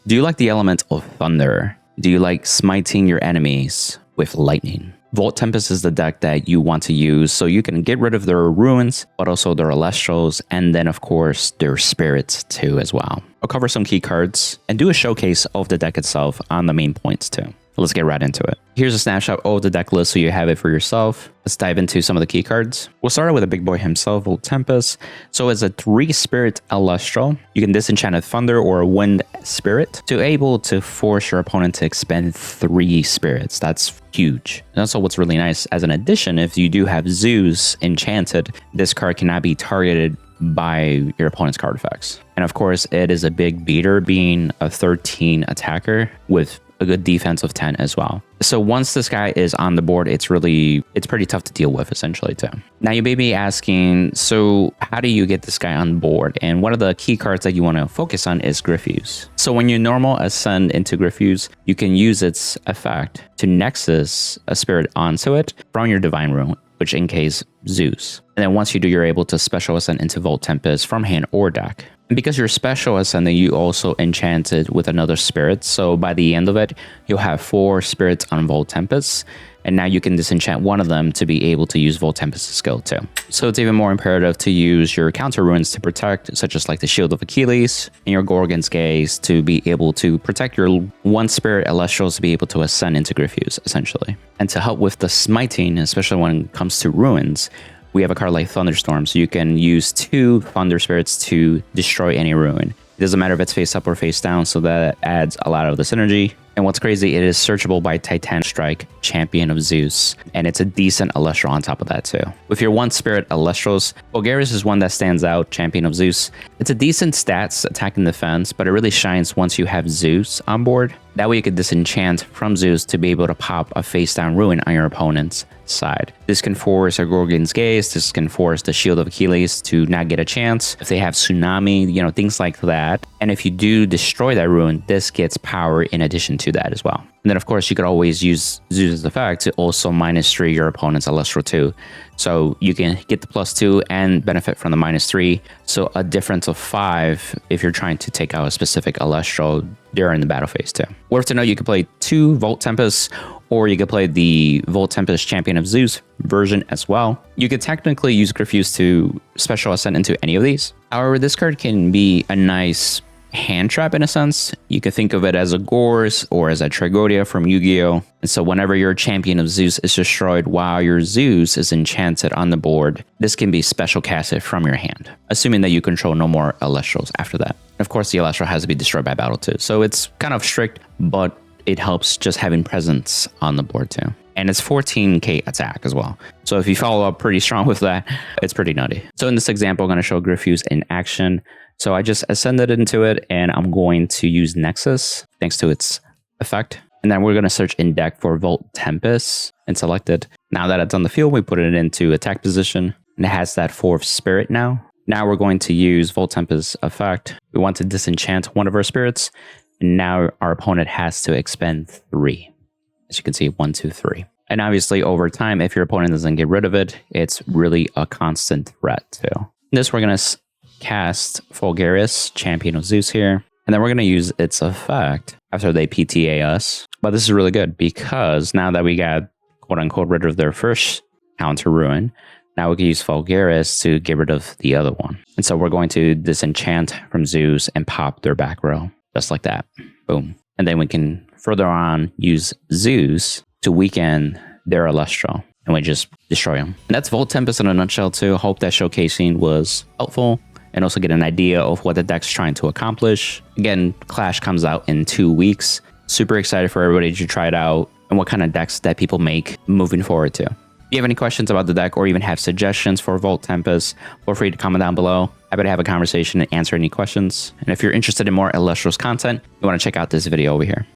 Do you like the element of thunder? Do you like smiting your enemies with lightning? Voltempest is the deck that you want to use so you can get rid of their ruins, but also their Elestrals, and then of course their spirits too as well. I'll cover some key cards and do a showcase of the deck itself on the main points too. Let's get right into it. Here's a snapshot of the deck list so you have it for yourself. Let's dive into some of the key cards. We'll start out with the big boy himself, Voltempest. So as a 3-spirit Elestral, you can disenchant a Thunder or a Wind spirit to able to force your opponent to expend 3 spirits. That's huge. And also what's really nice, as an addition, if you do have Zeus enchanted, this card cannot be targeted by your opponent's card effects. And of course, it is a big beater, being a 13 attacker with a good defense of 10 as well. So once this guy is on the board, it's pretty tough to deal with essentially too. Now you may be asking, so how do you get this guy on board? And one of the key cards that you want to focus on is Griffuse. So when you normal ascend into Griffuse, you can use its effect to nexus a spirit onto it from your Divine Rune, which in case Zeus. And then once you do, you're able to special ascend into Voltempest from hand or deck. And because you're special ascending, you also enchanted with another spirit. So by the end of it, you'll have 4 spirits on Voltempest. And now you can disenchant one of them to be able to use Voltempest's skill too. So it's even more imperative to use your counter runes to protect, such as like the Shield of Achilles and your Gorgon's Gaze, to be able to protect your 1-spirit Elestrals to be able to ascend into Griffuse, essentially. And to help with the smiting, especially when it comes to ruins, we have a card like Thunderstorm, so you can use 2 Thunder Spirits to destroy any ruin. It doesn't matter if it's face up or face down, so that adds a lot of the synergy. And what's crazy, it is searchable by Titan Strike, Champion of Zeus, and it's a decent Elestral on top of that too. With your 1-spirit Elestrals, Fulgaries is one that stands out, Champion of Zeus. It's a decent stats, attack and defense, but it really shines once you have Zeus on board. That way you could disenchant from Zeus to be able to pop a face down ruin on your opponent's side. This can force a Gorgon's Gaze, this can force the Shield of Achilles to not get a chance. If they have Tsunami, things like that. And if you do destroy that ruin, this gets power in addition to that as well. And then of course you could always use Zeus's effect to also -3 your opponent's Elestral too. So you can get the +2 and benefit from the -3. So a difference of 5 if you're trying to take out a specific Elestral during the battle phase too. Worth to know, you could play 2 Voltempest, or you could play the Voltempest Champion of Zeus version as well. You could technically use Griffuse to special ascend into any of these. However, this card can be a nice hand trap in a sense. You could think of it as a Gorz or as a Tragodia from Yu-Gi-Oh! And so whenever your Champion of Zeus is destroyed while your Zeus is enchanted on the board, this can be special casted from your hand, assuming that you control no more Elestrals after that. Of course, the Elestral has to be destroyed by battle too. So it's kind of strict, but it helps just having presence on the board too. And it's 14k attack as well. So if you follow up pretty strong with that, it's pretty nutty. So in this example, I'm going to show Griffuse in action. So I just ascended into it, and I'm going to use Nexus thanks to its effect. And then we're going to search in deck for Voltempest and select it. Now that it's on the field, we put it into attack position, and it has that 4th spirit now. Now we're going to use Voltempest's effect. We want to disenchant one of our spirits, and now our opponent has to expend 3. As you can see, 1, 2, 3. And obviously over time, if your opponent doesn't get rid of it, it's really a constant threat too. This, we're going to cast Fulgaries Champion of Zeus here, and then we're going to use its effect after they PTA us. But this is really good because now that we got quote unquote rid of their first counter ruin, now we can use Fulgaries to get rid of the other one. And so we're going to disenchant from Zeus and pop their back row just like that. Boom. And then we can further on use Zeus to weaken their Elestral, and we just destroy them. And that's Voltempest in a nutshell too. Hope that showcasing was helpful and also get an idea of what the deck's trying to accomplish. Again, Clash comes out in 2 weeks. Super excited for everybody to try it out and what kind of decks that people make moving forward too. If you have any questions about the deck or even have suggestions for Voltempest, feel free to comment down below. Happy to have a conversation and answer any questions. And if you're interested in more Elestrals content, you want to check out this video over here.